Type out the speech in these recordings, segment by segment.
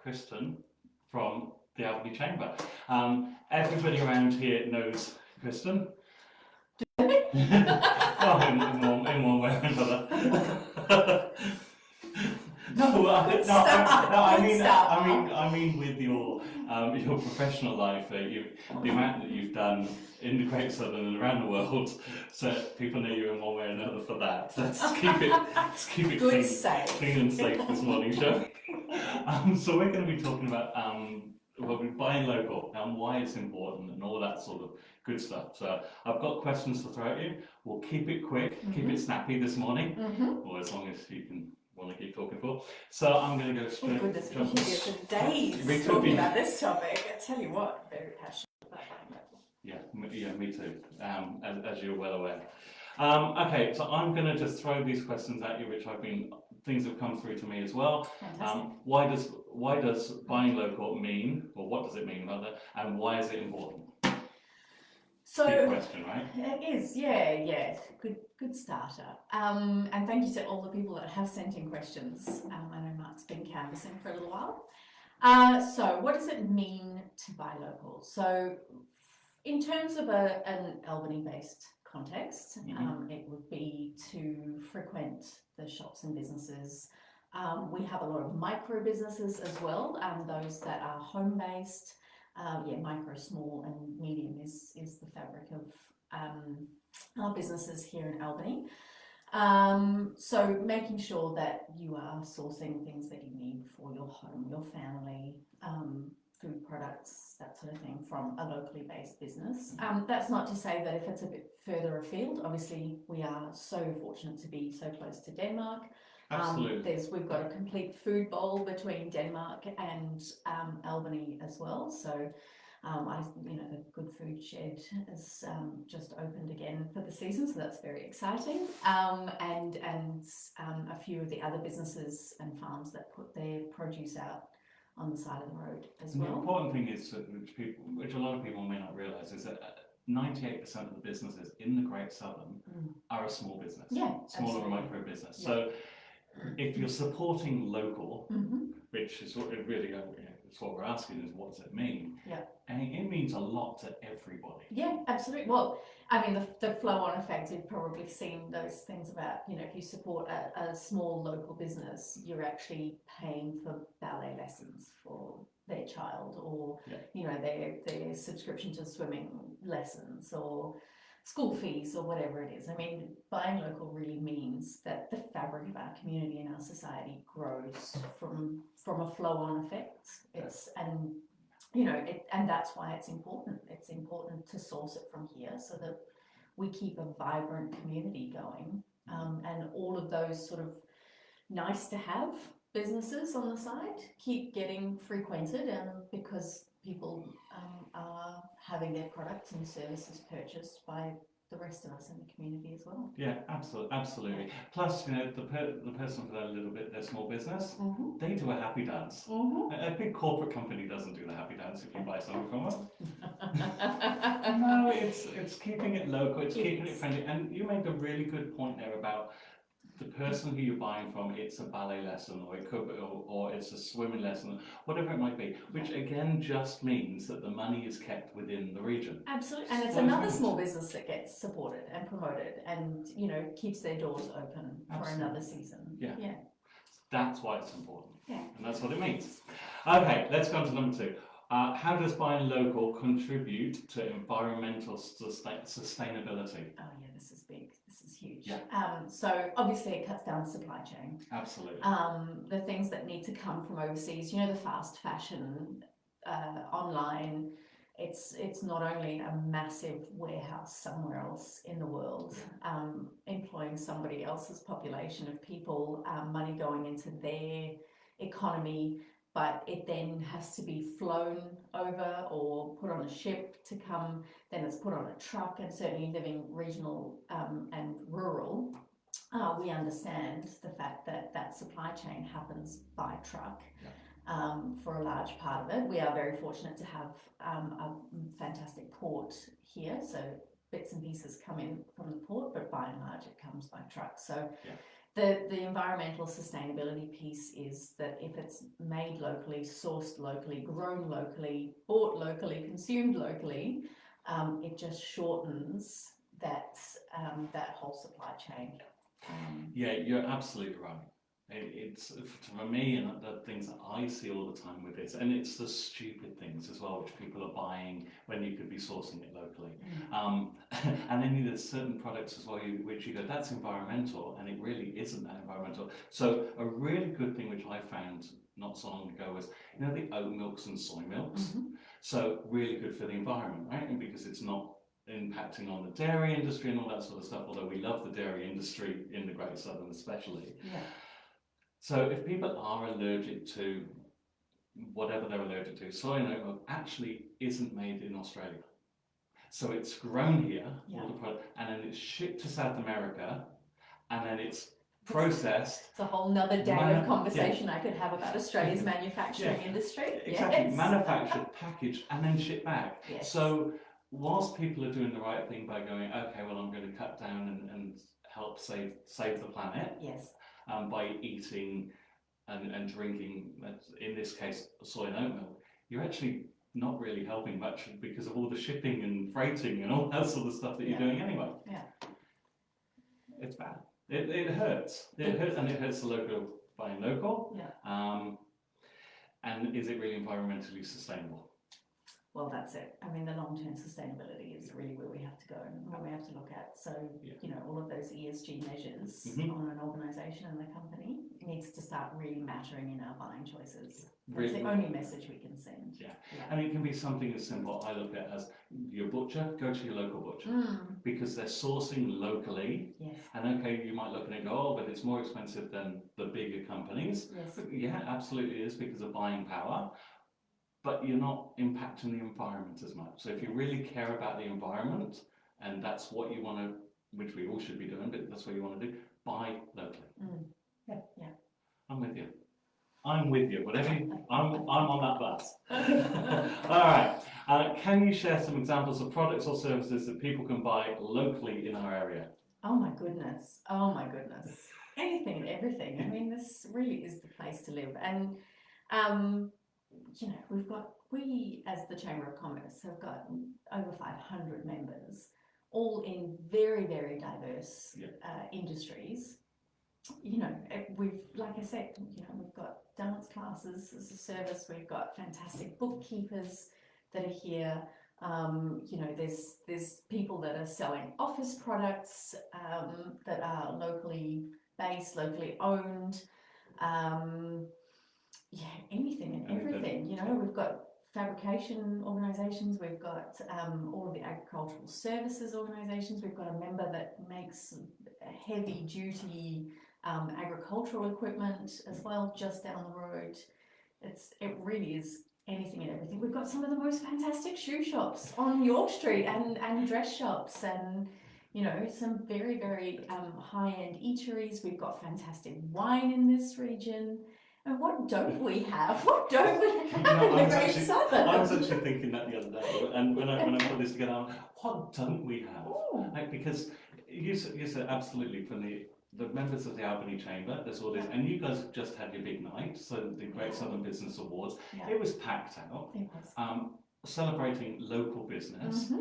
Kristen from the Albany Chamber. Everybody around here knows Kristen. Well, in one way or another. I mean, with your professional life, the amount that you've done in the Great Southern and around the world, so people know you in one way or another for that. Let's keep it clean and safe this morning, shall we? So we're going to be talking about buying local and why it's important and all that sort of good stuff. So I've got questions to throw at you. We'll keep it quick, keep it snappy this morning, or as long as you can want to keep talking for. So I'm going to go straight. Oh goodness, we could be for days talking about this topic. I tell you what, very passionate about that. Yeah, me too. As you're well aware. Okay, so I'm going to just throw these questions at you, which things have come through to me as well. Why does buying local mean, or what does it mean rather, and why is it important? So, big question, right? It is, yeah. Good starter. And thank you to all the people that have sent in questions. I know Mark's been canvassing for a little while. So what does it mean to buy local? So in terms of an Albany-based context, it would be to frequent the shops and businesses. We have a lot of micro businesses as well, those that are home-based. Micro, small and medium is the fabric of our businesses here in Albany. So making sure that you are sourcing things that you need for your home, your family, food products, that sort of thing from a locally based business. That's not to say that if it's a bit further afield, obviously we are so fortunate to be so close to Denmark. Absolutely. We've got a complete food bowl between Denmark and Albany as well. So, the Good Food Shed has just opened again for the season, so that's very exciting. And a few of the other businesses and farms that put their produce out on the side of the road as well. The important thing is, which a lot of people may not realise, is that 98% of the businesses in the Great Southern are a small business, small or micro business. Yeah. So if you're supporting local, which is what it really it's what we're asking is what does it mean? Yeah. And it means a lot to everybody. Yeah, absolutely. Well, I mean, the flow-on effect, you've probably seen those things about, if you support a small local business, you're actually paying for ballet lessons for their child, or their subscription to swimming lessons, or school fees, or whatever it is. I mean, buying local really means that the fabric of our community and our society grows from a flow-on effect. And that's why it's important. It's important to source it from here so that we keep a vibrant community going, and all of those sort of nice to have businesses on the side keep getting frequented, because people are having their products and services purchased by the rest of us in the community as well. Yeah, absolutely. Plus, the person with a little bit their small business, they do a happy dance. A big corporate company doesn't do the happy dance if you buy something from them. No, it's keeping it local, it's keeping it friendly. And you made a really good point there about the person who you're buying from. It's a ballet lesson, or it could be, or it's a swimming lesson, whatever it might be, which again just means that the money is kept within the region. Absolutely. And it's another small business that gets supported and promoted and keeps their doors open for another season. Yeah. That's why it's important. Yeah. And that's what it means. Okay, let's go on to number 2. How does buying local contribute to environmental sustainability? Oh yeah, this is big. This is huge. Yeah. So obviously it cuts down the supply chain. Absolutely. The things that need to come from overseas, the fast fashion, online, it's not only a massive warehouse somewhere else in the world, employing somebody else's population of people, money going into their economy, but it then has to be flown over or put on a ship to come, then it's put on a truck, and certainly living regional and rural, we understand the fact that that supply chain happens by truck. For a large part of it. We are very fortunate to have a fantastic port here, so bits and pieces come in from the port, but by and large it comes by truck. So The environmental sustainability piece is that if it's made locally, sourced locally, grown locally, bought locally, consumed locally, it just shortens that whole supply chain. Yeah, you're absolutely right. It's for me, and the things that I see all the time with this, and it's the stupid things as well, which people are buying when you could be sourcing it locally. And then there's certain products as well, which you go, that's environmental, and it really isn't that environmental. So a really good thing which I found not so long ago was, the oat milks and soy milks. So really good for the environment, right? And because it's not impacting on the dairy industry and all that sort of stuff, although we love the dairy industry in the Great Southern especially. Yeah. So if people are allergic to whatever they're allergic to, soy and oat milk actually isn't made in Australia. So it's grown here, all the product, and then it's shipped to South America, and then it's processed. It's a whole nother day of conversation I could have about Australia's manufacturing industry. Exactly, Yes. manufactured, packaged, and then shipped back. Yes. So whilst people are doing the right thing by going, okay, well, I'm going to cut down and help save the planet. Yes. By eating and drinking, in this case, soy and oat milk, you're actually not really helping much because of all the shipping and freighting and all that sort of stuff that you're doing anyway. Yeah. It's bad. It hurts. It hurts, and it hurts the local buying local. Yeah. And is it really environmentally sustainable? Well, that's it. I mean, the long-term sustainability is really where we have to go and what we have to look at. So, all of those ESG measures on an organisation and the company needs to start really mattering in our buying choices. That's the only message we can send. Yeah. And it can be something as simple, I look at as your butcher, go to your local butcher. Because they're sourcing locally. Yes. And okay, you might look and go, oh, but it's more expensive than the bigger companies. Yes. Yeah, absolutely it is because of buying power. But you're not impacting the environment as much. So if you really care about the environment, and that's what you want to, which we all should be doing, but that's what you want to do, buy locally. Yeah. I'm with you. Whatever I'm on that bus. All right. Can you share some examples of products or services that people can buy locally in our area? Oh my goodness. Anything and everything. I mean, this really is the place to live. And we as the Chamber of Commerce have got over 500 members, all in very, very diverse industries. We've, like I said, we've got dance classes as a service, we've got fantastic bookkeepers that are here. There's people that are selling office products that are locally based, locally owned. Anything and everything. We've got fabrication organisations, we've got all of the agricultural services organisations, we've got a member that makes heavy duty agricultural equipment as well, just down the road. It really is anything and everything. We've got some of the most fantastic shoe shops on York Street and dress shops and some very, very high-end eateries. We've got fantastic wine in this region. And what don't we have? What don't we have in the Great Southern? I was actually thinking that the other day, and when I put this together, what don't we have? Because you said absolutely from the members of the Albany Chamber, there's all this, and you guys just had your big night, so the Great Southern Business Awards. It was packed out. It was. Celebrating local business,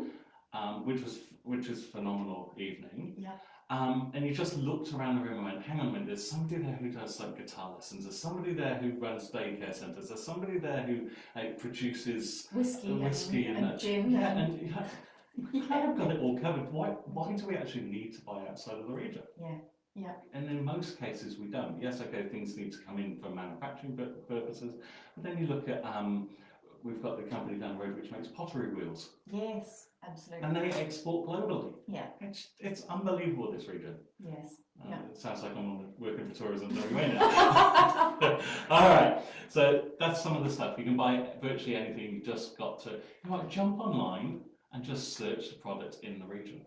which was phenomenal evening. Yeah. And you just looked around the room and went, hang on a minute, there's somebody there who does guitar lessons, there's somebody there who runs daycare centres, there's somebody there who produces whiskey and gin. I've got it all covered. Why do we actually need to buy outside of the region? Yeah. And in most cases we don't. Yes, okay, things need to come in for manufacturing purposes, but then you look at we've got the company down the road which makes pottery wheels. Yes, absolutely. And they export globally. Yeah. It's unbelievable, this region. Yes. It sounds like I'm working for tourism anyway now. All right. So that's some of the stuff. You can buy virtually anything. You've just got to jump online and just search the product in the region.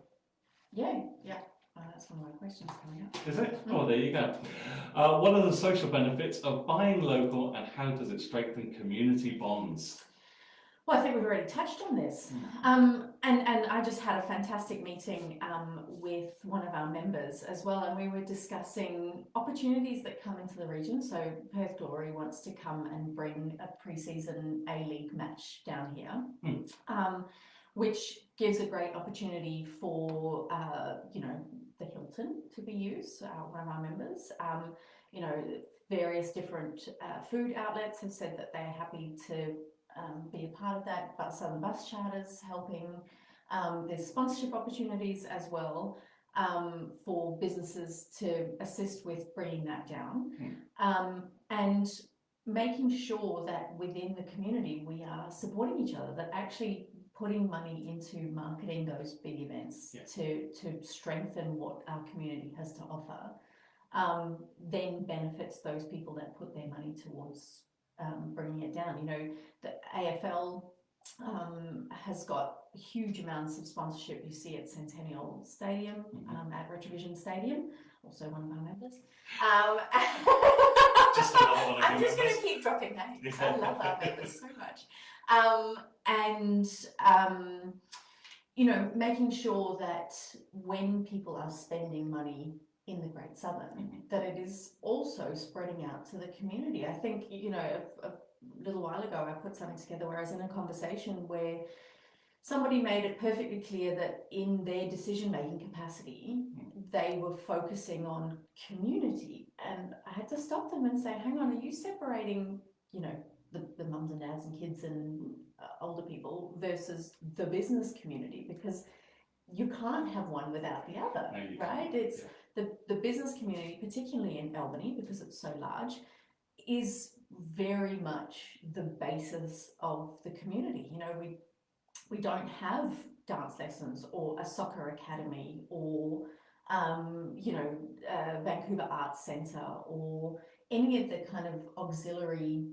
Yeah. That's one of my questions coming up. Is it? Oh, there you go. What are the social benefits of buying local and how does it strengthen community bonds? Well, I think we've already touched on this. And I just had a fantastic meeting with one of our members as well, and we were discussing opportunities that come into the region. So Perth Glory wants to come and bring a pre-season A-League match down here, which gives a great opportunity for, the Hilton to be used, one of our members. Various different food outlets have said that they're happy to be a part of that, but Southern Bus Charters helping. There's sponsorship opportunities as well for businesses to assist with bringing that down, and making sure that within the community we are supporting each other, that actually putting money into marketing those big events to strengthen what our community has to offer, then benefits those people that put their money towards bringing it down. The AFL has got huge amounts of sponsorship. You see at Centennial Stadium, at Retrovision Stadium, also one of our members. Just another one of I'm your just going to members. keep dropping names. I love our members so much. Making sure that when people are spending money in the Great Southern, that it is also spreading out to the community. I think, a little while ago I put something together where I was in a conversation where somebody made it perfectly clear that in their decision-making capacity, they were focusing on community. And I had to stop them and say, hang on, are you separating, the mums and dads and kids and older people versus the business community? Because you can't have one without the other, right? It's the business community, particularly in Albany, because it's so large, is very much the basis of the community. We don't have dance lessons or a soccer academy or Vancouver Arts Centre or any of the kind of auxiliary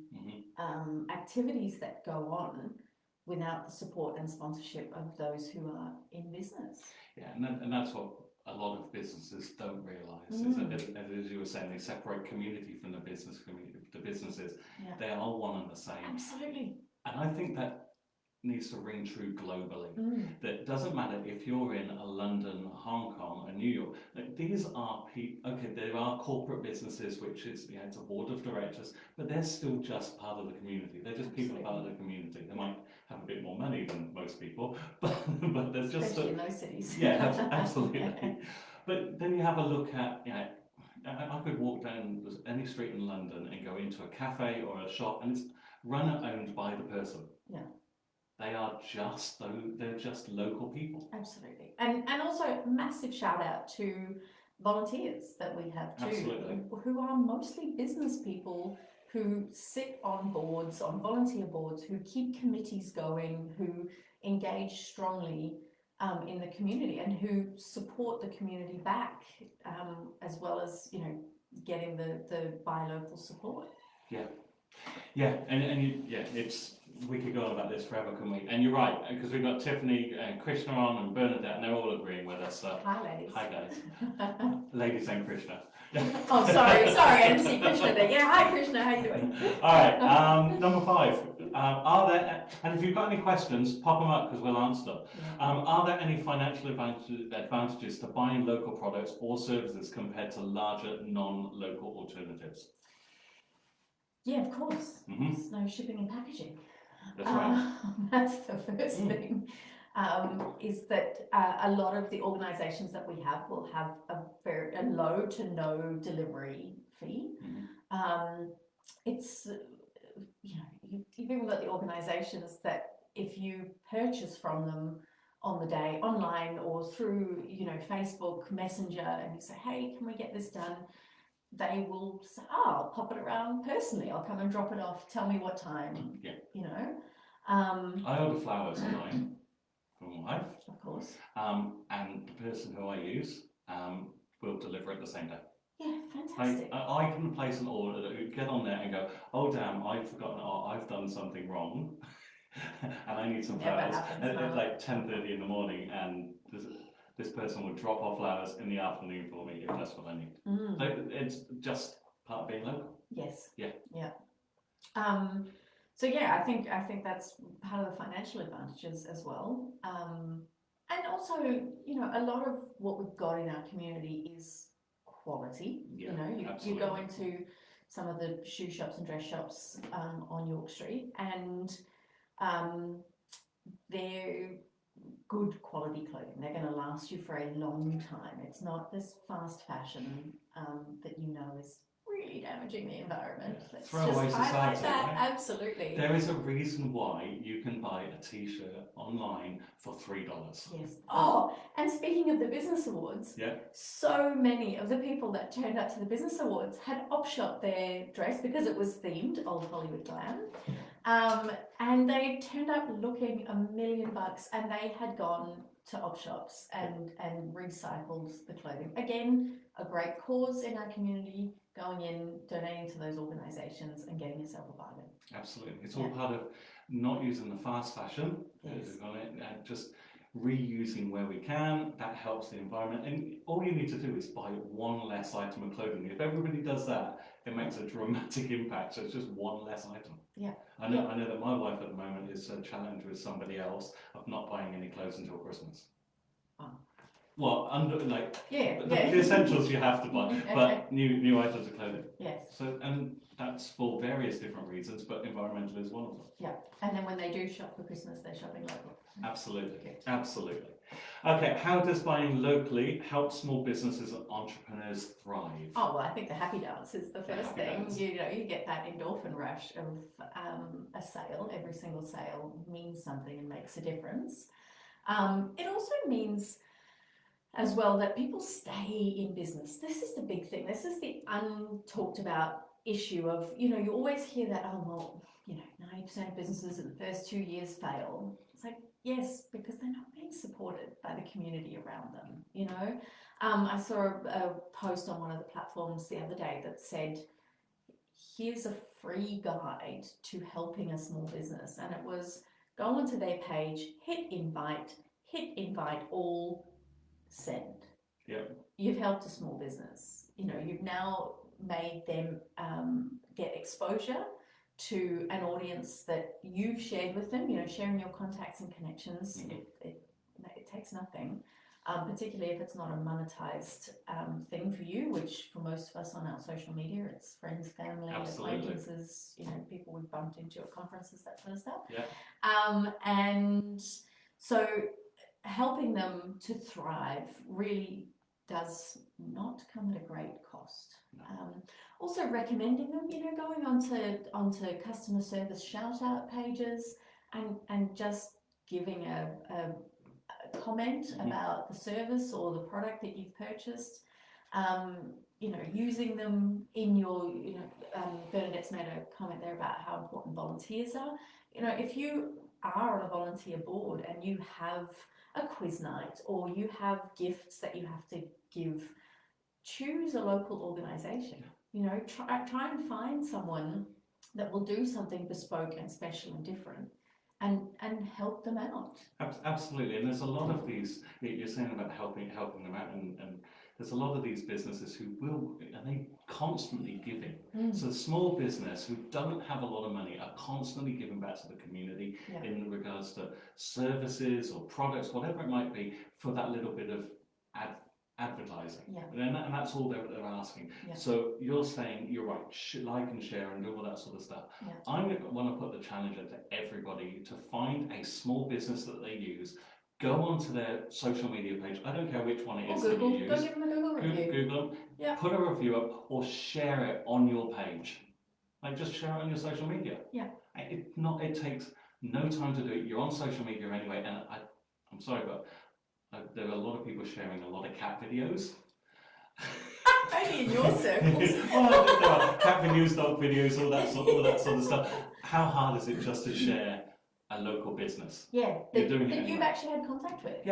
activities that go on without the support and sponsorship of those who are in business. Yeah, and that's what a lot of businesses don't realise, is that, as you were saying, they separate community from the business community. The businesses, they are one and the same. Absolutely. And I think that needs to ring true globally. That doesn't matter if you're in a London, Hong Kong, or New York. These are people. Okay, there are corporate businesses, which is it's a board of directors, but they're still just part of the community. They're just people part of the community. They might have a bit more money than most people, but there's just especially in those cities. Yeah, absolutely. But then you have a look at I could walk down any street in London and go into a cafe or a shop, and it's run and owned by the person. Yeah. They are they're just local people. Absolutely. And also massive shout out to volunteers that we have too. Absolutely. Who are mostly business people who sit on boards, on volunteer boards, who keep committees going, who engage strongly in the community and who support the community back, as well as, getting the buy local support. Yeah, we could go on about this forever, couldn't we? And you're right, because we've got Tiffany and Krishna on and Bernadette, and they're all agreeing with us. Hi, ladies. Hi, guys. Ladies and Krishna. Oh, sorry, I didn't see Krishna there. Yeah, hi, Krishna, how you doing? All right, number 5. Are there, and if you've got any questions, pop them up because we'll answer them. Are there any financial advantages to buying local products or services compared to larger non-local alternatives? Yeah, of course. There's no shipping and packaging. That's right. That's the first thing. Is that a lot of the organisations that we have will have a low to no delivery fee. It's you've even got the organisations that if you purchase from them on the day online or through Facebook Messenger and you say, hey, can we get this done? They will say, I'll pop it around personally. I'll come and drop it off. Tell me what time. I order flowers online from my wife. Of course. And the person who I use will deliver it the same day. Yeah, fantastic. I can place an order, get on there and go, oh damn, I've forgotten, I've done something wrong. And I need some flowers. And it's like 10:30 in the morning and this person would drop off flowers in the afternoon for me if that's what I need. So it's just part of being local. Yes. Yeah. Yeah. So yeah, I think that's part of the financial advantages as well. And also, you know, a lot of what we've got in our community is quality. Yeah, You know, you absolutely. go into some of the shoe shops and dress shops on York Street, and they're good quality clothing. They're going to last you for a long time. It's not this fast fashion that you know is really damaging the environment. Let's Throwaway just highlight society, that. right? Absolutely. There is a reason why you can buy a t-shirt online for $3. Yes. Oh, and speaking of the business awards, Yeah. so many of the people that turned up to the business awards had op-shot their dress because it was themed Old Hollywood Glam. And they turned up looking $1 million, and they had gone to op shops and recycled the clothing. Again, a great cause in our community, going in, donating to those organisations and getting yourself a bargain. Absolutely. It's all part of not using the fast fashion, and just reusing where we can. That helps the environment. And all you need to do is buy one less item of clothing. If everybody does that, it makes a dramatic impact. So it's just one less item. Yeah. I know that my wife at the moment is challenged with somebody else of not buying any clothes until Christmas. Wow. Well, the yeah. essentials you have to buy, but new items of clothing. Yes. So, and that's for various different reasons, but environmental is one of them. Yeah, and then when they do shop for Christmas, they're shopping local. Absolutely, absolutely. Okay, how does buying locally help small businesses and entrepreneurs thrive? Oh, well, I think the happy dance is the first thing. Dance. You know, you get that endorphin rush of a sale. Every single sale means something and makes a difference. It also means as well that people stay in business. This is the big thing. This is the untalked about issue of, you know, you always hear that, oh, well, you know, 90% of businesses in the first 2 years fail. It's like, yes, because they're not being supported by the community around them, you know. I saw a post on one of the platforms the other day that said, here's a free guide to helping a small business. And it was, go onto their page, hit invite all, send. Yep. You've helped a small business. You know, you've now made them get exposure to an audience that you've shared with them. You know, sharing your contacts and connections, it takes nothing, particularly if it's not a monetized thing for you, which for most of us on our social media, it's friends, family, acquaintances, you know, people we've bumped into at conferences, that sort of stuff. Yeah. And so helping them to thrive really does not come at a great cost. Also recommending them, you know, going onto customer service shout out pages and just giving a comment about the service or the product that you've purchased. You know, using them in your, you know, Bernadette's made a comment there about how important volunteers are. You know, if you are on a volunteer board and you have a quiz night or you have gifts that you have to give, choose a local organisation. You know, try and find someone that will do something bespoke and special and different and help them out. Absolutely, and there's a lot of these, you're saying about helping them out, and there's a lot of these businesses who will, and they constantly giving. So small business who don't have a lot of money are constantly giving back to the community in regards to services or products, whatever it might be, for that little bit of advertising. And that's all they're asking. So you're saying, you're right, like and share and do all that sort of stuff. I want to put the challenge out to everybody to find a small business that they use, go onto their social media page, I don't care which one it is that you use. Go give them a Google review. Google them, put a review up or share it on your page. Like just share it on your social media. It takes no time to do it. You're on social media anyway, and I'm sorry, but there are a lot of people sharing a lot of cat videos. Only in your circles. Well, there are cat videos, dog videos, all that sort of stuff. How hard is it just to share a local business? That you've actually had contact with.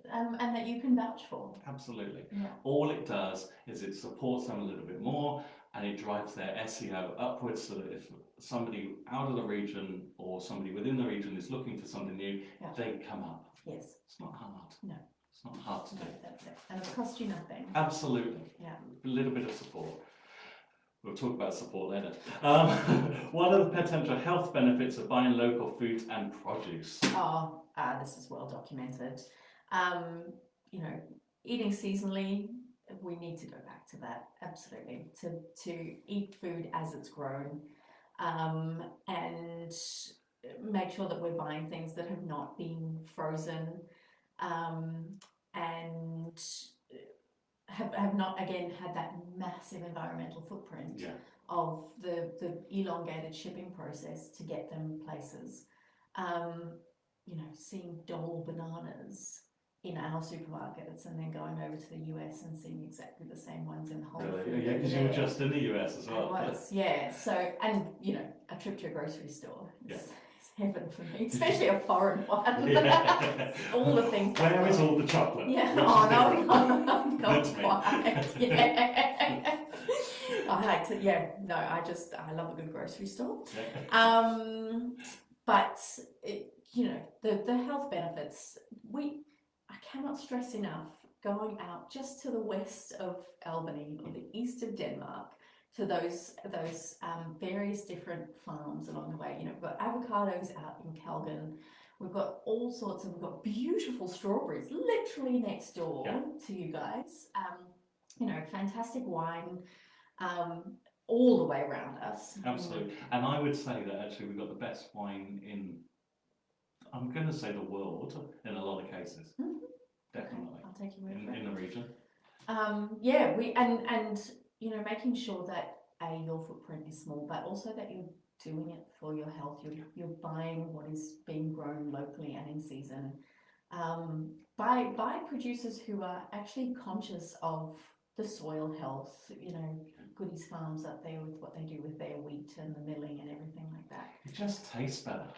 And that you can vouch for. Absolutely. All it does is it supports them a little bit more, and it drives their SEO upwards, so that if somebody out of the region or somebody within the region is looking for something new, they come up. Yes. It's not hard. No. It's not hard to do. That's it. And it costs you nothing. Absolutely. A little bit of support. We'll talk about support later. What are the potential health benefits of buying local food and produce? This is well documented. You know, eating seasonally, we need to go back to that, absolutely, to eat food as it's grown, and make sure that we're buying things that have not been frozen, and have not, again, had that massive environmental footprint of the elongated shipping process to get them places. You know, seeing Dole bananas in our supermarkets and then going over to the US and seeing exactly the same ones in Whole Foods. Really? Yeah, because you were just in the US as well. I was, yeah. So, and you know, a trip to a grocery store is heaven for me, especially a foreign one. All the things. Where is all the chocolate? Yeah. Oh no, not quite. Yeah. I like to. Yeah. No, I love a good grocery store. But you know, the health benefits. I cannot stress enough, going out just to the west of Albany or the east of Denmark to those various different farms along the way. You know, we've got avocados out in Calgon. We've got we've got beautiful strawberries literally next door to you guys. You know, fantastic wine all the way around us. Absolutely. And I would say that actually we've got the best wine in, I'm going to say, the world in a lot of cases. Mm-hmm. Definitely. Okay, I'll take your word for it. In the region. Yeah, we and you know, making sure that your footprint is small, but also that you're doing it for your health. You're buying what is being grown locally and in season, by producers who are actually conscious of the soil health. You know, Goodies Farms up there with what they do with their wheat and the milling and everything like that. It just tastes better.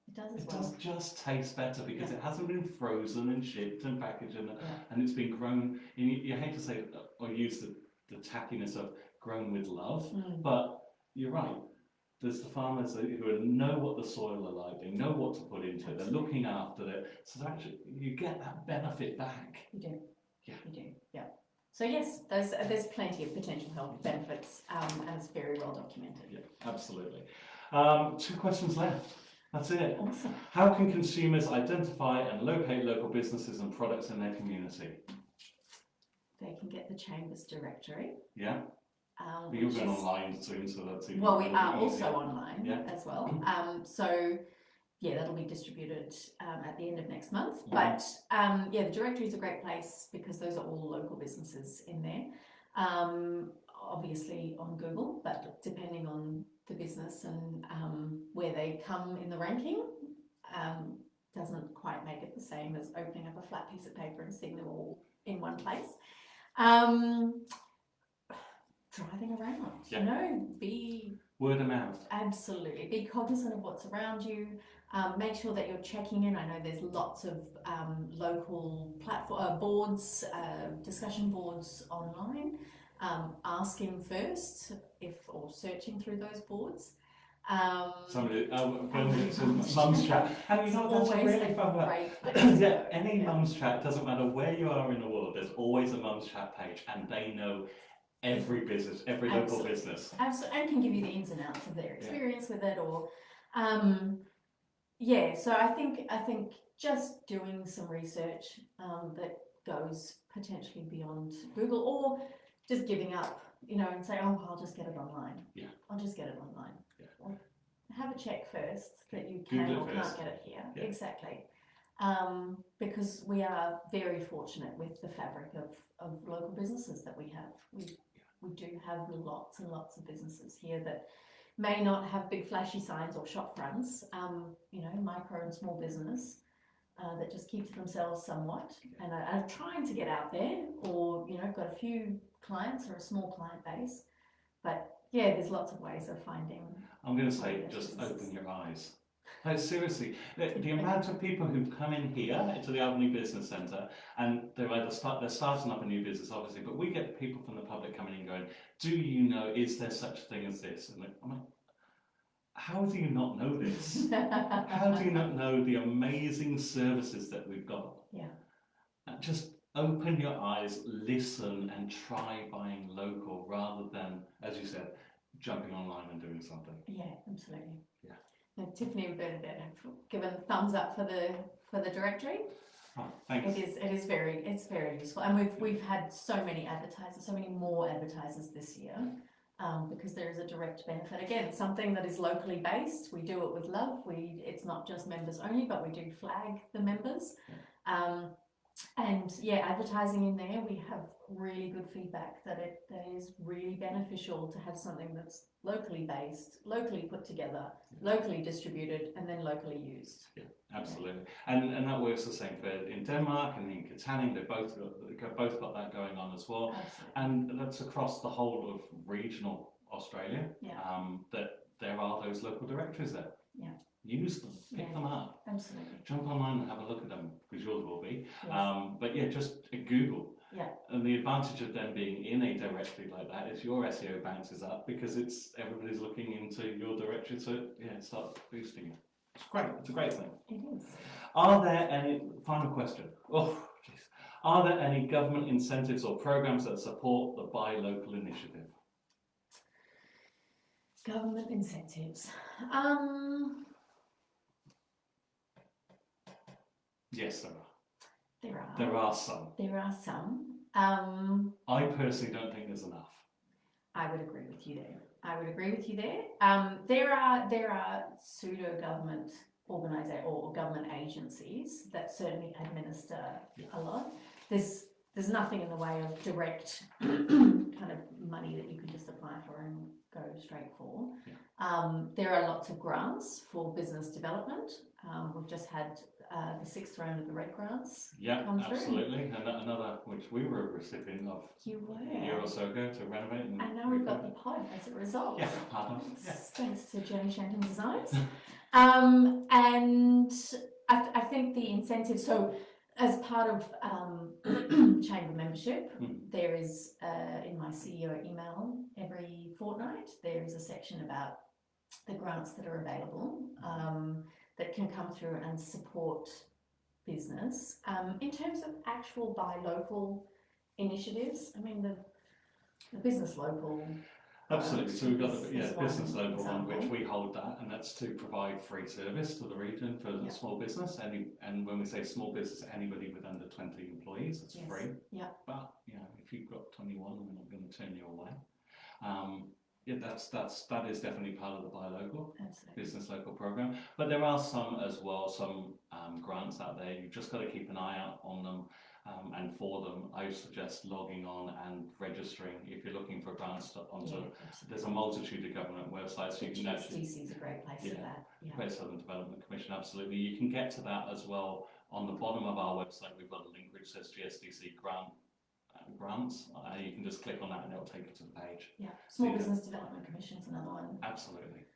It does as well. It does just taste better because it hasn't been frozen and shipped and packaged and it's been grown. You hate to say or use the tackiness of grown with love, but you're right. There's the farmers who know what the soil are like, they know what to put into it, they're looking after it, so actually you get that benefit back. You do. Yeah. You do. Yeah. So yes, there's plenty of potential health benefits, and it's very well documented. Yeah, absolutely. 2 questions left. That's it. Awesome. How can consumers identify and locate local businesses and products in their community? They can get the Chamber's directory. Yeah. You're going online soon, so that's even. Well, we are also online as well. So yeah, that'll be distributed at the end of next month. Yeah. But the directory is a great place because those are all local businesses in there. Obviously on Google, but depending on the business and where they come in the ranking, doesn't quite make it the same as opening up a flat piece of paper and seeing them all in one place. Driving around, you know, be word of mouth. Absolutely, be cognizant of what's around you. Make sure that you're checking in. I know there's lots of local platform boards, discussion boards online. Asking first or searching through those boards. Somebody, mum's chat. And you know, that's really fun about any mum's chat, doesn't matter where you are in the world, there's always a mum's chat page and they know every business, every local business. Absolutely, and can give you the ins and outs of their experience with it or so I think just doing some research that goes potentially beyond Google or just giving up, you know, and say, oh, I'll just get it online. Yeah. I'll just get it online. Yeah. Well, have a check first that you can or can't get it here. Yeah. Exactly. Because we are very fortunate with the fabric of local businesses that we have. We do have lots and lots of businesses here that may not have big flashy signs or shop fronts, you know, micro and small business that just keep to themselves somewhat and are trying to get out there or, you know, got a few clients or a small client base. But yeah, there's lots of ways of finding. I'm going to say, just open your eyes. Like, seriously, the amount of people who come in here to the Albany Business Centre and they're starting up a new business, obviously, but we get people from the public coming in going, do you know, is there such a thing as this? And I'm like, how do you not know this? How do you not know the amazing services that we've got? Yeah. Just open your eyes, listen, and try buying local rather than, as you said, jumping online and doing something. Yeah, absolutely. Yeah. And Tiffany and Bernadette have given thumbs up for the directory. Oh, thanks. It's very useful, and we've had so many advertisers, so many more advertisers this year, because there is a direct benefit. Again, something that is locally based. We do it with love. It's not just members only, but we do flag the members. And yeah, advertising in there, we have really good feedback that it is really beneficial to have something that's locally based, locally put together, locally distributed, and then locally used. Yeah, absolutely. And that works the same for in Denmark and in Katanning. They've both got that going on as well. Absolutely. And that's across the whole of regional Australia. Yeah. That there are those local directories there. Yeah. Use them, pick them up. Absolutely. Jump online and have a look at them, because yours will be. Yes. But yeah, just Google. Yeah. And the advantage of them being in a directory like that is your SEO bounces up, because everybody's looking into your directory to start boosting it. It's great. It's a great thing. It is. Are there any final question? Oh, jeez. Are there any government incentives or programs that support the Buy Local initiative? Government incentives. Yes, there are. There are some. There are some. I personally don't think there's enough. I would agree with you there. There are pseudo-government organisations or government agencies that certainly administer a lot. There's nothing in the way of direct kind of money that you can just apply for and go straight for. Yeah. There are lots of grants for business development. We've just had the 6th round of the Red Grants. Yeah, come through. absolutely. And another which we were a recipient of You were. a year or so ago to renovate. And now we've got the pod as a result. Yeah, pardon. Yeah. Thanks to Jenny Shanton Designs. And I think the incentive, so as part of chamber membership, there is, in my CEO email every fortnight, there is a section about the grants that are available that can come through and support business. In terms of actual buy local initiatives, I mean the business local. Absolutely. So we've got the business local example. one, which we hold that, and that's to provide free service to the region for the small business. And when we say small business, anybody with under 20 employees, it's free. Yeah. But if you've got 21, we're not going to turn you away. That is definitely part of the Buy Local business local program. But there are some as well, some grants out there. You've just got to keep an eye out on them. And for them, I suggest logging on and registering if you're looking for grants there's a multitude of government websites. So you can actually. GSDC is a great place for that. Great Southern Development Commission, absolutely. You can get to that as well on the bottom of our website. We've got a link which says GSDC grants. You can just click on that and it'll take you to the page. Yeah, Small Business Development Commission is another one. Absolutely.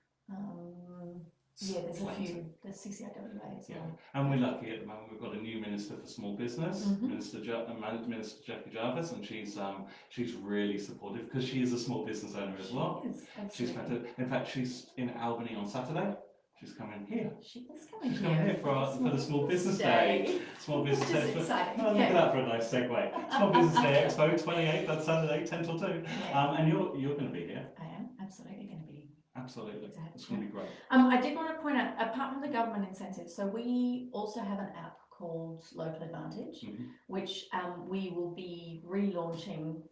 There's a few. There's CCIWA as well. And we're lucky at the moment. We've got a new Minister for Small Business, Minister Jackie Jarvis, and she's really supportive because she is a small business owner as well. She's fantastic. In fact, she's in Albany on Saturday. She's coming here. She is coming She's coming here for the Small Business Day. Small Business Day. Exciting. Look at that for a nice segue. Small Business Day Expo 28th, that's Saturday, 10 till 2. And you're going to be here. I am absolutely going to be. Absolutely. It's going to be great. I did want to point out, apart from the government incentives, so we also have an app called Local Advantage, which we will be relaunching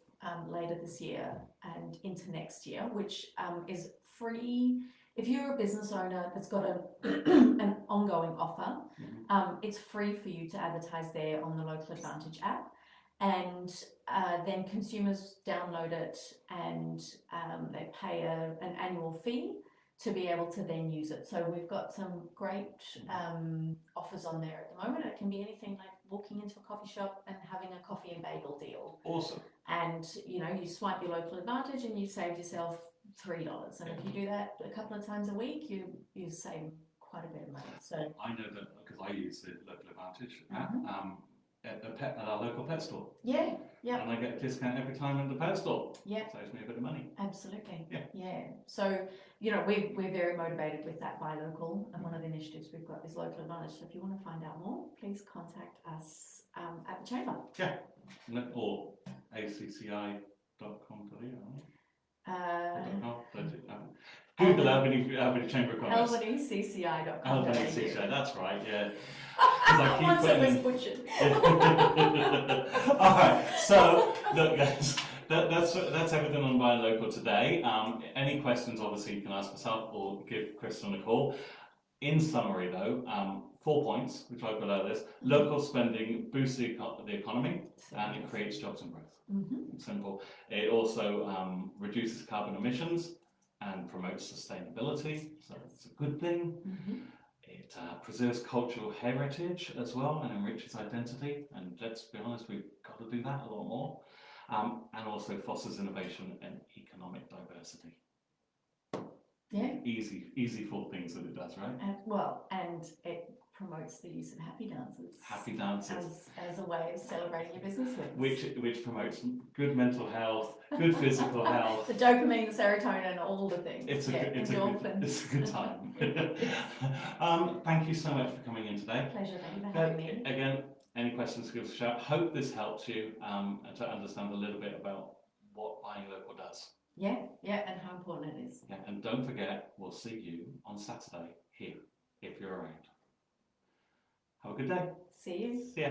later this year and into next year, which is free. If you're a business owner that's got an ongoing offer, it's free for you to advertise there on the Local Advantage app. And then consumers download it and they pay an annual fee to be able to then use it. So we've got some great offers on there at the moment. It can be anything like walking into a coffee shop and having a coffee and bagel deal. Awesome. And you swipe your Local Advantage and you saved yourself $3. And if you do that a couple of times a week, you save quite a bit of money. So I know that because I use the Local Advantage app. at our local pet store. Yeah, yeah, And I get a discount every time in the pet store. yeah. Saves me a bit of money. Absolutely. Yeah. So, we're very motivated with that buy local, and one of the initiatives we've got is local advantage. So if you want to find out more, please contact us at the chamber. Yeah. Or acci.com.au. Google Albany Chamber of Commerce. AlbanyCCI.com. Albany CCI, that's right, yeah. 'Cause I keep Once it was putting butchered. Alright, so look guys, that's everything on Buy Local today. Any questions obviously you can ask myself or give Kristen a call. In summary though, 4 points, which I've got out of this. Local spending boosts the economy and it creates jobs and growth. Mm-hmm. Simple. It also reduces carbon emissions and promotes sustainability, so it's a good thing. Mm-hmm. It preserves cultural heritage as well and enriches identity, and let's be honest, we've got to do that a lot more. And also fosters innovation and economic diversity. Yeah. Easy 4 things that it does, right? And it promotes the use of happy dances. Happy dances. As a way of celebrating your business wins. Which promotes good mental health, good physical health. The dopamine, the serotonin, all the things. It's a good time. Thank you so much for coming in today. Pleasure, thank you for having me. Again, any questions, give us a shout. Hope this helped you to understand a little bit about what buying local does. Yeah, and how important it is. Yeah, and don't forget, we'll see you on Saturday here, if you're around. Have a good day. See you. See ya.